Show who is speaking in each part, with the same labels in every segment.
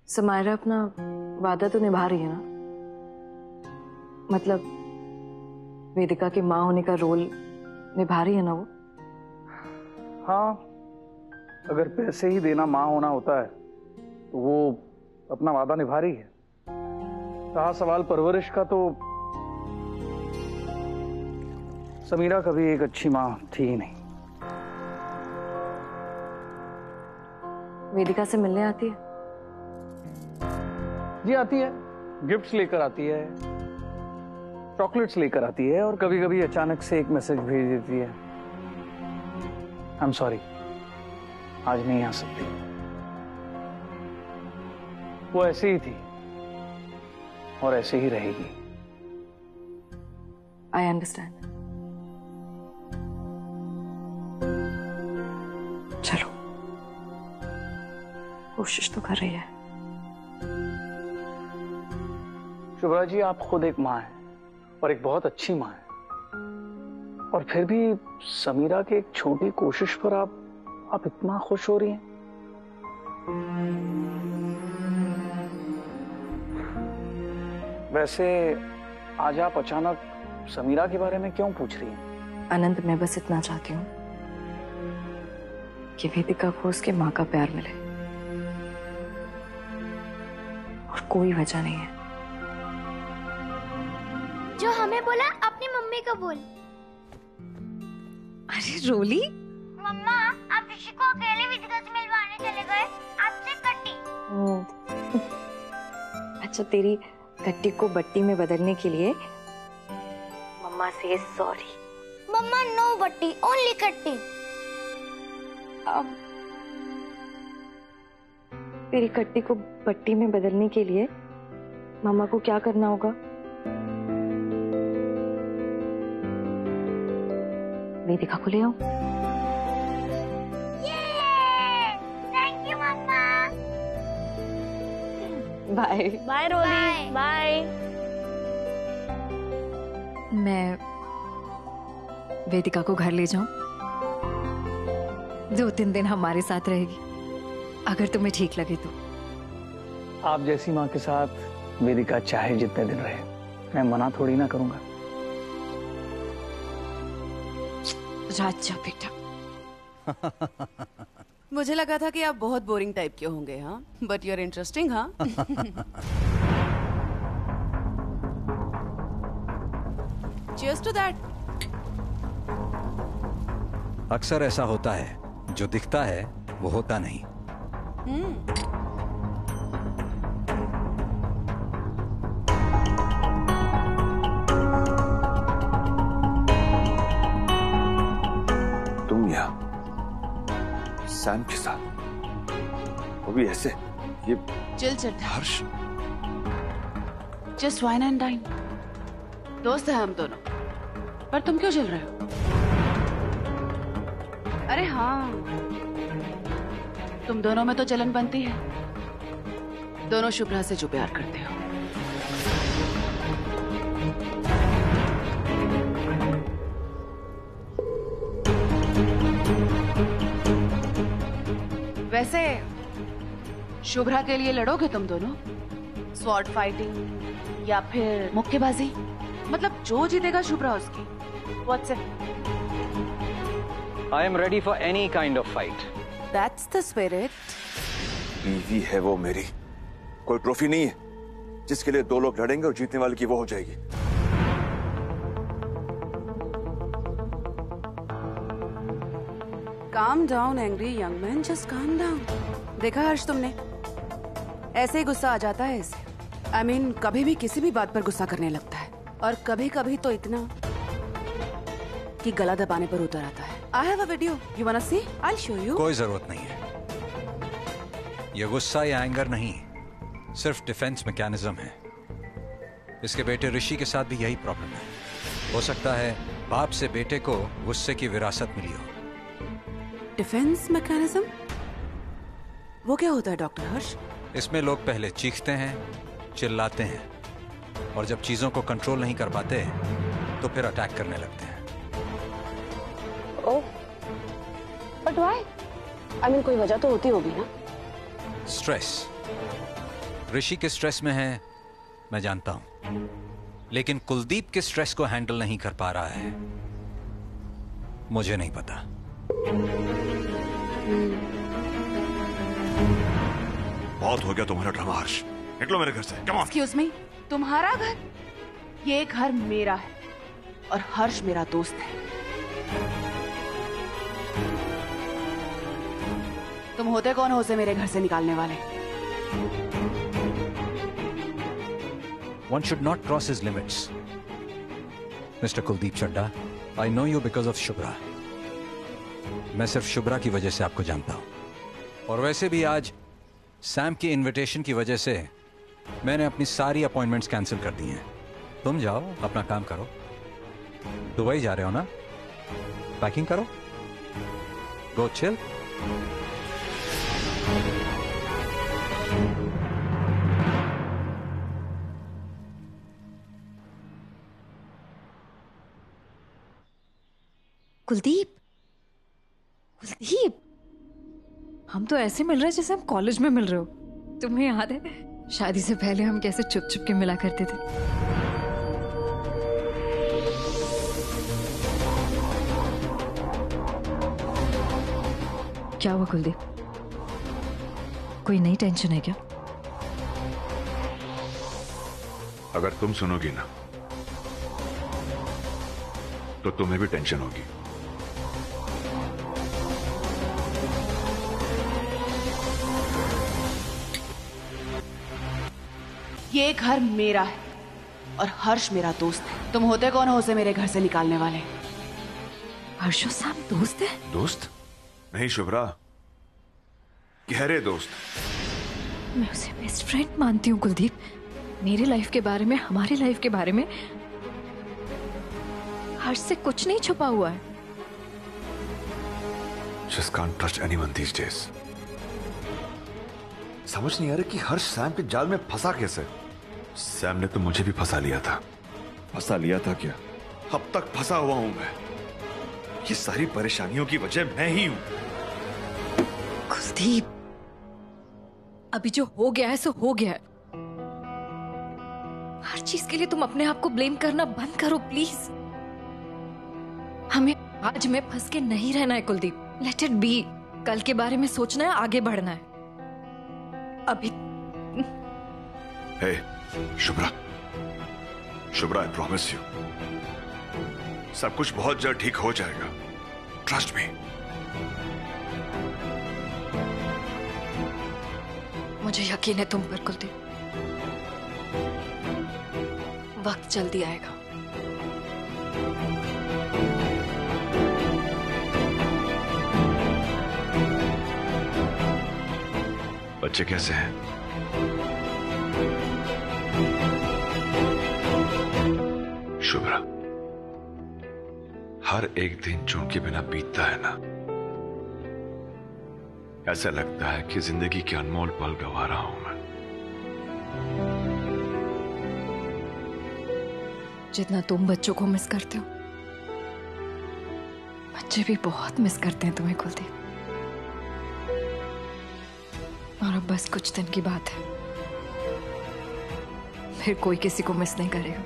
Speaker 1: समायरा अपना वादा तो निभा रही है ना? मतलब वेदिका की माँ होने का रोल निभा रही है ना वो?
Speaker 2: हाँ, अगर पैसे ही देना माँ होना होता है तो वो अपना वादा निभा रही है। रहा सवाल परवरिश का, तो समीरा कभी एक अच्छी माँ थी ही नहीं।
Speaker 1: वेदिका से मिलने आती है?
Speaker 2: जी आती है, गिफ्ट्स लेकर आती है, चॉकलेट्स लेकर आती है, और कभी कभी अचानक से एक मैसेज भेज देती है, आई एम सॉरी, आज नहीं आ सकती। वो ऐसे ही थी और ऐसे ही रहेगी।
Speaker 1: I understand. चलो, कोशिश तो कर रही है।
Speaker 2: शुभ्रा जी, आप खुद एक माँ हैं और एक बहुत अच्छी माँ हैं, और फिर भी समीरा की एक छोटी कोशिश पर आप इतना खुश हो रही हैं। वैसे आज आप अचानक समीरा के बारे में क्यों पूछ रही हैं?
Speaker 1: अनंत, मैं बस इतना चाहती हूँ कि वेदिका को उसके माँ का प्यार मिले, और कोई वजह नहीं है।
Speaker 3: जो हमें बोला अपनी मम्मी को बोल।
Speaker 1: अरे रोली,
Speaker 3: मम्मा, आप ऋषि को अकेले वेदिका से मिलवाने चले गए, आपसे कट्टी।
Speaker 1: अच्छा, तेरी कट्टी को बट्टी में बदलने के लिए मम्मा से सॉरी।
Speaker 3: मम्मा, नो बट्टी, ओनली कट्टी।
Speaker 1: अब तेरी कट्टी को बट्टी में बदलने के लिए मम्मा को क्या करना होगा? वेदिका को ले आओ।
Speaker 3: Thank you mamma.
Speaker 1: Bye
Speaker 3: bye Roli, bye.
Speaker 1: मैं वेदिका को घर ले जाऊं? 2-3 दिन हमारे साथ रहेगी, अगर तुम्हें ठीक लगे तो।
Speaker 2: आप जैसी माँ के साथ वेदिका चाहे जितने दिन रहे, मैं मना थोड़ी ना करूंगा।
Speaker 1: राजा बेटा।
Speaker 4: मुझे लगा था कि आप बहुत बोरिंग टाइप के होंगे, हाँ, बट यू आर इंटरेस्टिंग, हाँ। Cheers to that.
Speaker 5: अक्सर ऐसा होता है, जो दिखता है वो होता नहीं।
Speaker 6: तुम यहाँ सैम के साथ, वो भी ऐसे? ये
Speaker 4: चिल चट
Speaker 6: हर्ष,
Speaker 4: जस्ट वाइन एंड डाइन। दोस्त है हम दोनों, पर तुम क्यों चिल रहे हो? अरे हाँ, तुम दोनों में तो जलन बनती है, दोनों शुभ्रा से जो प्यार करते हो। वैसे शुभ्रा के लिए लड़ोगे तुम दोनों? स्वॉर्ड फाइटिंग या फिर मुक्केबाजी? मतलब जो जीतेगा शुभ्रा उसकी। What's it?
Speaker 7: I am ready for any kind of fight.
Speaker 4: That's the spirit.
Speaker 6: बीवी है वो मेरी, कोई ट्रॉफी नहीं है जिसके लिए 2 लोग लड़ेंगे और जीतने वाले की वो हो जाएगी।
Speaker 4: Calm down, angry young man. Just calm down. देखा हर्ष तुमने? ऐसे ही गुस्सा आ जाता है इसे। I mean, कभी भी किसी भी बात पर गुस्सा करने लगता है, और कभी कभी तो इतना कि गला दबाने पर उतर आता है। I have a video. You wanna see? I'll show you.
Speaker 5: कोई जरूरत नहीं है। यह गुस्सा या एंगर नहीं, सिर्फ डिफेंस मैकेनिज्म है। इसके बेटे ऋषि के साथ भी यही प्रॉब्लम है। हो सकता है बाप से बेटे को गुस्से की विरासत मिली हो।
Speaker 4: Defence mechanism? वो क्या होता है डॉक्टर हर्ष?
Speaker 5: इसमें लोग पहले चीखते हैं, चिल्लाते हैं, और जब चीजों को कंट्रोल नहीं कर पाते तो फिर अटैक करने लगते हैं।
Speaker 4: ओह, बट व्हाई? आई मीन, कोई वजह तो होती होगी ना?
Speaker 5: स्ट्रेस। ऋषि किस स्ट्रेस में है मैं जानता हूं, लेकिन कुलदीप किस स्ट्रेस को हैंडल नहीं कर पा रहा है मुझे नहीं पता।
Speaker 6: बहुत हो गया तुम्हारा ड्रामा हर्ष, निकलो मेरे घर से। Come on.
Speaker 4: एक्सक्यूज मी, तुम्हारा घर? ये घर मेरा है और हर्ष मेरा दोस्त है। तुम होते कौन हो उसे मेरे घर से निकालने वाले?
Speaker 5: One should not cross his limits. Mr. Kuldeep Chadda, I know you because of Shubhra. मैं सिर्फ शुभ्रा की वजह से आपको जानता हूं, और वैसे भी आज सैम की इनविटेशन की वजह से मैंने अपनी सारी अपॉइंटमेंट्स कैंसिल कर दी हैं। तुम जाओ अपना काम करो। दुबई जा रहे हो ना? पैकिंग करो, गो चिल।
Speaker 1: कुलदीप, कुलदीप, हम तो ऐसे मिल रहे हैं जैसे हम कॉलेज में मिल रहे हो। तुम्हें याद है शादी से पहले हम कैसे छुप छुप के मिला करते थे? क्या हुआ कुलदीप? कोई नई टेंशन है क्या?
Speaker 6: अगर तुम सुनोगी ना तो तुम्हें भी टेंशन होगी।
Speaker 4: ये घर मेरा है और हर्ष मेरा दोस्त है। तुम होते कौन हो उसे मेरे घर से निकालने वाले?
Speaker 1: हर्ष और सैम दोस्त है?
Speaker 6: दोस्त नहीं शुभ्रा, गहरे दोस्त।
Speaker 1: मैं उसे बेस्ट फ्रेंड मानती हूँ कुलदीप। मेरी लाइफ के बारे में, हमारी लाइफ के बारे में हर्ष से कुछ नहीं छुपा हुआ है।
Speaker 6: Just can't trust anyone these days. समझ नहीं आ रहा कि हर्ष सैम के जाल में फंसा कैसे। सैम ने तो मुझे भी फंसा लिया था। फंसा लिया था क्या? अब तक फंसा हुआ हूं मैं। ये सारी परेशानियों की वजह मैं ही हूं।
Speaker 1: कुलदीप, अभी जो हो गया है सो हो गया है। हर चीज के लिए तुम अपने आप को ब्लेम करना बंद करो प्लीज। हमें आज में फंस के नहीं रहना है कुलदीप। Let it be. कल के बारे में सोचना है, आगे बढ़ना है। अभी
Speaker 6: hey Shubhra, Shubhra, I promise you सब कुछ बहुत जल्द ठीक हो जाएगा। Trust me.
Speaker 1: मुझे यकीन है तुम पर कुलदीप। वक्त जल्दी आएगा।
Speaker 6: बच्चे कैसे हैं? शुभ्रा, हर एक दिन जो उनके बिना बीतता है ना, ऐसा लगता है कि जिंदगी के अनमोल पल गंवा रहा हूं मैं।
Speaker 1: जितना तुम बच्चों को मिस करते हो, बच्चे भी बहुत मिस करते हैं तुम्हें कुलदीप। और अब बस कुछ दिन की बात है, फिर कोई किसी को मिस नहीं करेगा।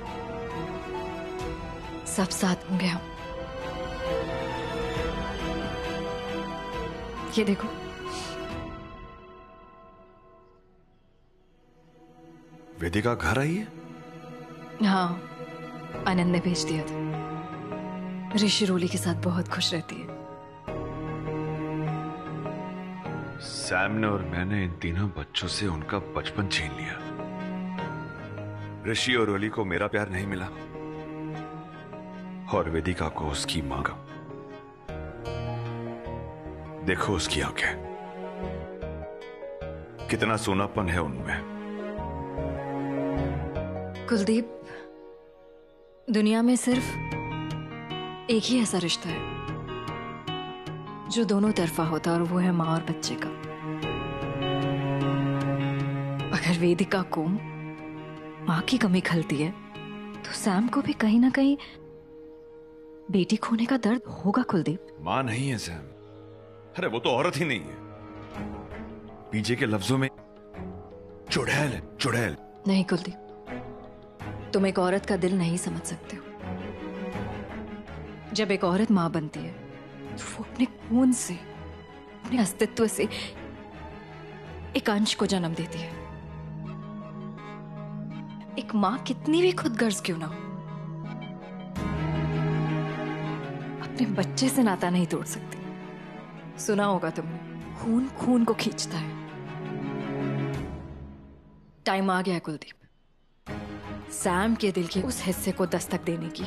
Speaker 1: सब साथ होंगे हम। ये देखो,
Speaker 6: वेदिका घर आई है?
Speaker 1: हाँ, आनंद ने भेज दिया था। ऋषि रोली के साथ बहुत खुश रहती है।
Speaker 6: सैम ने और मैंने इन तीनों बच्चों से उनका बचपन छीन लिया। ऋषि और रोली को मेरा प्यार नहीं मिला और वेदिका को उसकी मां का। देखो उसकी आंखें, कितना सोनापन है उनमें।
Speaker 1: कुलदीप, दुनिया में सिर्फ एक ही ऐसा रिश्ता है जो दोनों तरफा होता है, और वो है माँ और बच्चे का। अगर वेदिका को माँ की कमी खलती है तो सैम को भी कहीं ना कहीं बेटी खोने का दर्द होगा कुलदीप।
Speaker 6: मां नहीं है सैम, अरे वो तो औरत ही नहीं है। पीजे के लफ्जों में चुड़ैल है, चुड़ैल।
Speaker 1: नहीं कुलदीप, तुम एक औरत का दिल नहीं समझ सकते हो। जब एक औरत मां बनती है तो वो अपने खून से, अपने अस्तित्व से एक अंश को जन्म देती है। एक मां कितनी भी खुदगर्ज क्यों ना हो, अपने बच्चे से नाता नहीं तोड़ सकती। सुना होगा तुमने, खून खून को खींचता है। टाइम आ गया है कुलदीप, सैम के दिल के उस हिस्से को दस्तक देने की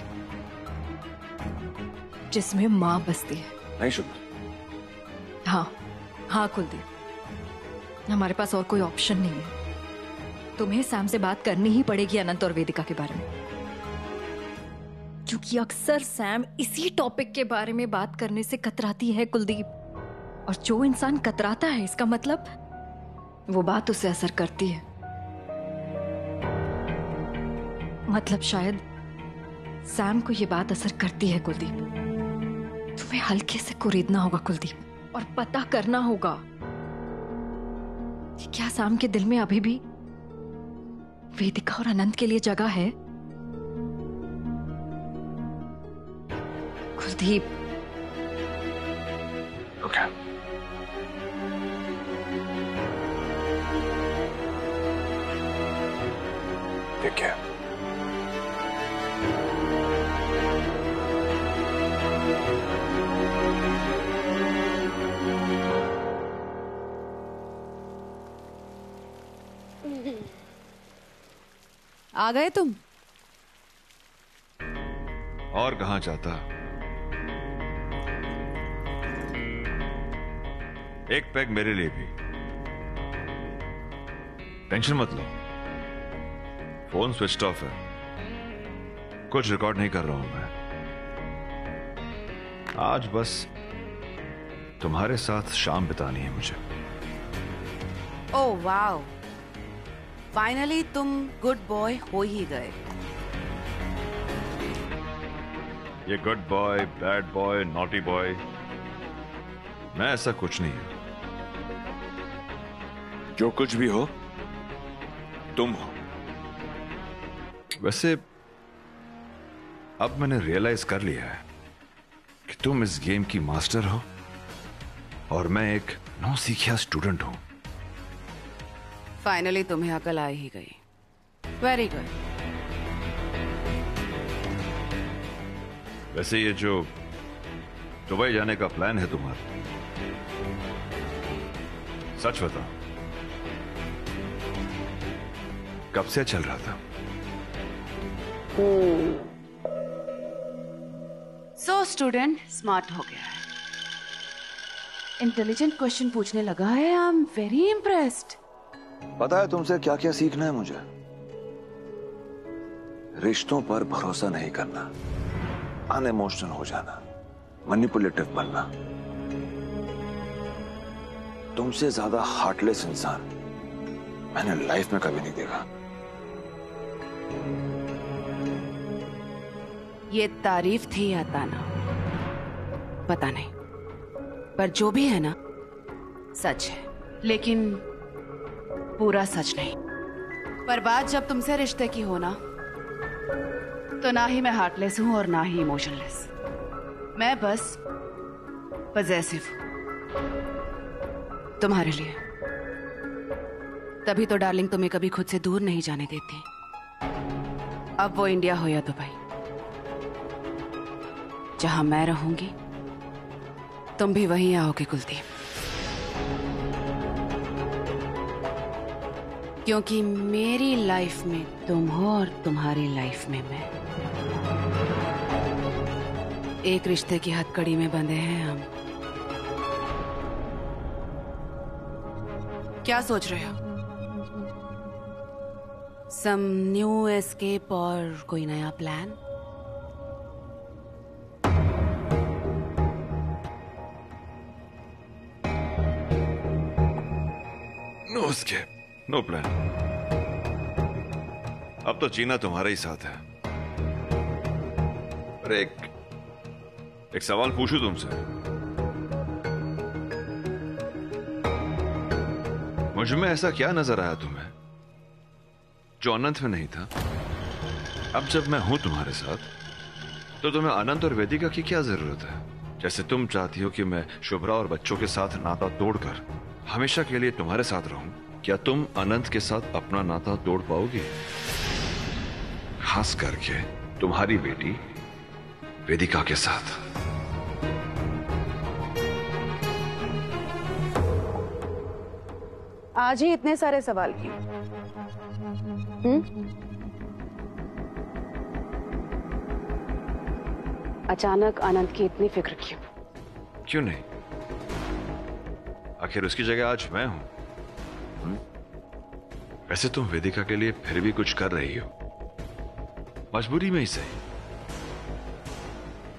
Speaker 1: जिसमें मां बसती है।
Speaker 6: नहीं शुभ।
Speaker 1: हाँ कुलदीप, हमारे पास और कोई ऑप्शन नहीं है। तुम्हें सैम से बात करनी ही पड़ेगी अनंत और वेदिका के बारे में, क्योंकि अक्सर सैम इसी टॉपिक के बारे में बात करने से कतराती है कुलदीप। और जो इंसान कतराता है, इसका मतलब वो बात उसे असर करती है। मतलब शायद सैम को ये बात असर करती है कुलदीप। तुम्हें हल्के से कुरेदना होगा कुलदीप, और पता करना होगा कि क्या सैम के दिल में अभी भी वेदिका और अनंत के लिए जगह है। कुलदीप,
Speaker 6: ओके। ठीक है।
Speaker 4: आ गए तुम?
Speaker 6: और कहां जाता? एक पैग मेरे लिए भी। टेंशन मत लो, फोन स्विच ऑफ है, कुछ रिकॉर्ड नहीं कर रहा हूं मैं। आज बस तुम्हारे साथ शाम बितानी है मुझे।
Speaker 4: ओह वाओ, फाइनली तुम गुड बॉय हो ही गए।
Speaker 6: ये good boy, bad boy, naughty boy, मैं ऐसा कुछ नहीं हूं। जो कुछ भी हो तुम हो। वैसे अब मैंने रियलाइज कर लिया है कि तुम इस गेम की मास्टर हो और मैं एक नौसिखिया स्टूडेंट हूं।
Speaker 4: फाइनली तुम्हें अकल आ ही गई। Very good.
Speaker 6: वैसे ये जो दुबई जाने का प्लान है तुम्हारा, सच बताओ कब से चल रहा था?
Speaker 4: सो स्टूडेंट स्मार्ट हो गया है, इंटेलिजेंट क्वेश्चन पूछने लगा है। I am very impressed.
Speaker 8: पता है तुमसे क्या क्या सीखना है मुझे? रिश्तों पर भरोसा नहीं करना, अनइमोशनल हो जाना, मैनिपुलेटिव बनना। तुमसे ज्यादा हार्टलेस इंसान मैंने लाइफ में कभी नहीं देखा।
Speaker 4: ये तारीफ थी या ताना पता नहीं, पर जो भी है ना सच है, लेकिन पूरा सच नहीं। पर बात जब तुमसे रिश्ते की हो ना, तो ना ही मैं हार्टलेस हूं और ना ही इमोशनलेस। मैं बस पजेसिव हूं तुम्हारे लिए। तभी तो डार्लिंग तुम्हें कभी खुद से दूर नहीं जाने देती। अब वो इंडिया हो या दुबई, जहां मैं रहूंगी तुम भी वहीं आओगे कुलदीप। क्योंकि मेरी लाइफ में तुम हो और तुम्हारी लाइफ में मैं। एक रिश्ते की हथकड़ी में बंधे हैं हम। क्या सोच रहे हो? सम न्यू एस्केप और कोई नया plan?
Speaker 6: No escape, no plan. अब तो जीना तुम्हारे ही साथ है। अरे एक सवाल पूछूं तुमसे? मुझ में ऐसा क्या नजर आया तुम्हें जो अनंत में नहीं था। अब जब मैं हूं तुम्हारे साथ तो तुम्हें अनंत और वेदिका की क्या जरूरत है? जैसे तुम चाहती हो कि मैं शुभ्रा और बच्चों के साथ नाता तोड़कर हमेशा के लिए तुम्हारे साथ रहूं, क्या तुम अनंत के साथ अपना नाता तोड़ पाओगे? खास करके तुम्हारी बेटी वेदिका के साथ।
Speaker 4: आज ही इतने सारे सवाल किए? अचानक अनंत की इतनी फिक्र क्यों?
Speaker 6: क्यों नहीं? आखिर उसकी जगह आज मैं हूं। वैसे तुम वेदिका के लिए फिर भी कुछ कर रही हो, मजबूरी में ही सही,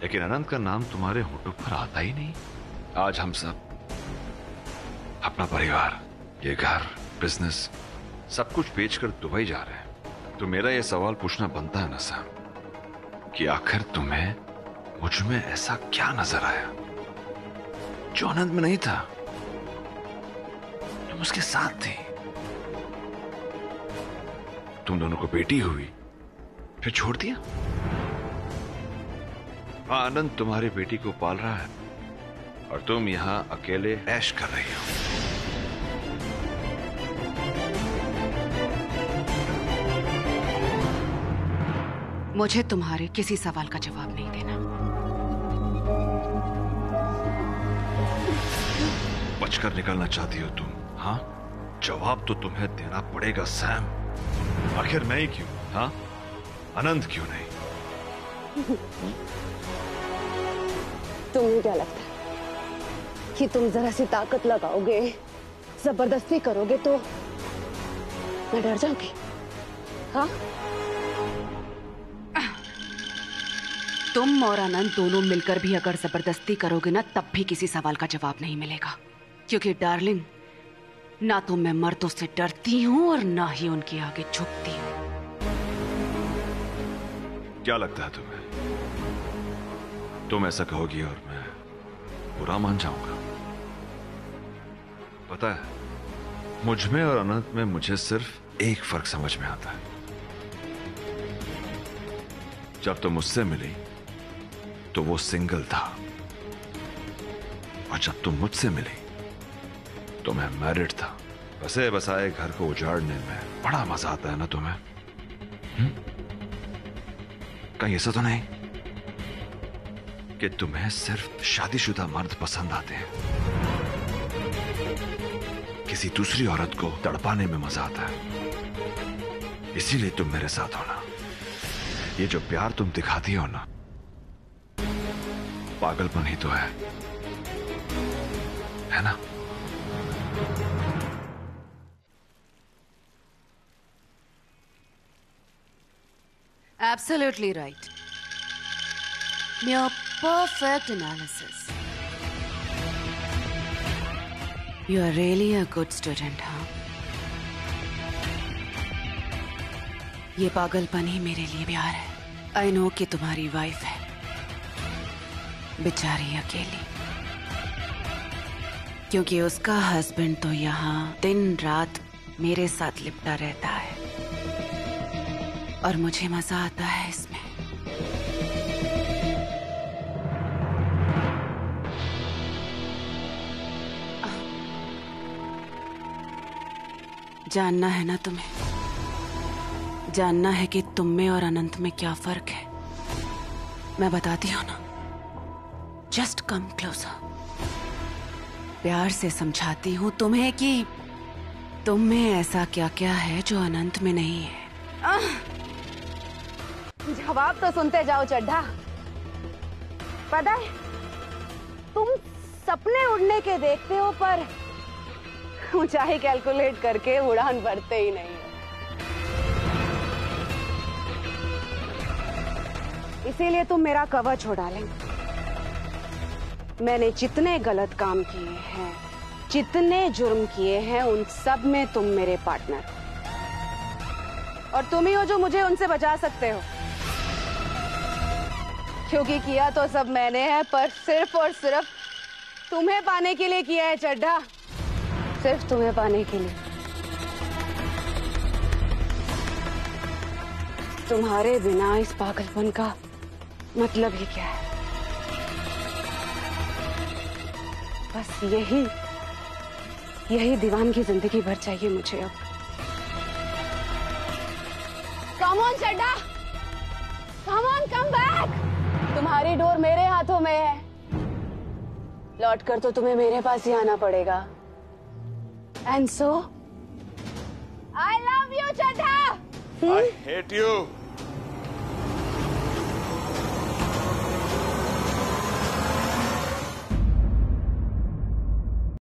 Speaker 6: लेकिन अनंत का नाम तुम्हारे होठों पर आता ही नहीं। आज हम सब अपना परिवार, ये घर, बिजनेस, सब कुछ बेचकर दुबई जा रहे हैं। तो मेरा ये सवाल पूछना बनता है ना सैम, कि आखिर तुम्हें मुझ में ऐसा क्या नजर आया जो अनंत में नहीं था? तुम उसके साथ थी, तुम दोनों को बेटी हुई, फिर छोड़ दिया। हाँ, अनंत तुम्हारी बेटी को पाल रहा है और तुम यहां अकेले ऐश कर रही हो।
Speaker 4: मुझे तुम्हारे किसी सवाल का जवाब नहीं देना।
Speaker 6: बचकर निकलना चाहती हो तुम? हाँ, जवाब तो तुम्हें देना पड़ेगा सैम। आखिर मैं ही क्यों? हाँ, अनंत क्यों नहीं?
Speaker 9: तुम्हें क्या लगता है कि तुम जरा सी ताकत लगाओगे, जबरदस्ती करोगे तो मैं डर जाऊंगी? हाँ,
Speaker 4: तुम और अनंत दोनों मिलकर भी अगर जबरदस्ती करोगे ना, तब भी किसी सवाल का जवाब नहीं मिलेगा। क्योंकि डार्लिंग, ना तो मैं मर्दों से डरती हूं और ना ही उनके आगे झुकती हूं।
Speaker 6: क्या लगता है तुम्हें? तुम ऐसा कहोगी और मैं बुरा मान जाऊंगा? पता है, मुझ में और अनंत में मुझे सिर्फ एक फर्क समझ में आता है। जब तुम मुझसे मिली तो वो सिंगल था, और जब तुम मुझसे मिली तो मैं मैरिड था। बसे बसाए घर को उजाड़ने में बड़ा मजा आता है ना तुम्हें? कहीं ऐसा तो नहीं कि तुम्हें सिर्फ शादीशुदा मर्द पसंद आते हैं? किसी दूसरी औरत को तड़पाने में मजा आता है, इसीलिए तुम मेरे साथ हो ना? ये जो प्यार तुम दिखाती हो ना, पागलपन ही तो है ना?
Speaker 4: Absolutely right. Your perfect analysis. You are really a good student, huh? ये पागलपन ही मेरे लिए प्यार है। I know कि तुम्हारी वाइफ है, बेचारी अकेली, क्योंकि उसका हस्बैंड तो यहाँ दिन रात मेरे साथ लिपटा रहता है और मुझे मजा आता है इसमें। जानना है ना तुम्हें? जानना है कि तुम में और अनंत में क्या फर्क है? मैं बताती हूँ ना। Just come closer. प्यार से समझाती हूँ तुम्हें कि तुम में ऐसा क्या क्या है जो अनंत में नहीं है।
Speaker 9: जवाब तो सुनते जाओ चड्ढा। पता है, तुम सपने उड़ने के देखते हो पर ऊंचाई कैलकुलेट करके उड़ान भरते ही नहीं हो। इसीलिए तुम मेरा कवच उड़ा लेंगे। मैंने जितने गलत काम किए हैं, जितने जुर्म किए हैं, उन सब में तुम मेरे पार्टनर हो और तुम ही हो जो मुझे उनसे बचा सकते हो। क्योंकि किया तो सब मैंने है, पर सिर्फ और सिर्फ तुम्हें पाने के लिए किया है चड्ढा, सिर्फ तुम्हें पाने के लिए। तुम्हारे बिना इस पागलपन का मतलब ही क्या है? बस यही दीवानगी जिंदगी भर चाहिए मुझे अब। Come on Chadda, come on, come back. तुम्हारी डोर मेरे हाथों में है, लौट कर तो तुम्हें मेरे पास ही आना पड़ेगा। And so I love you Chadda.
Speaker 6: I hate you.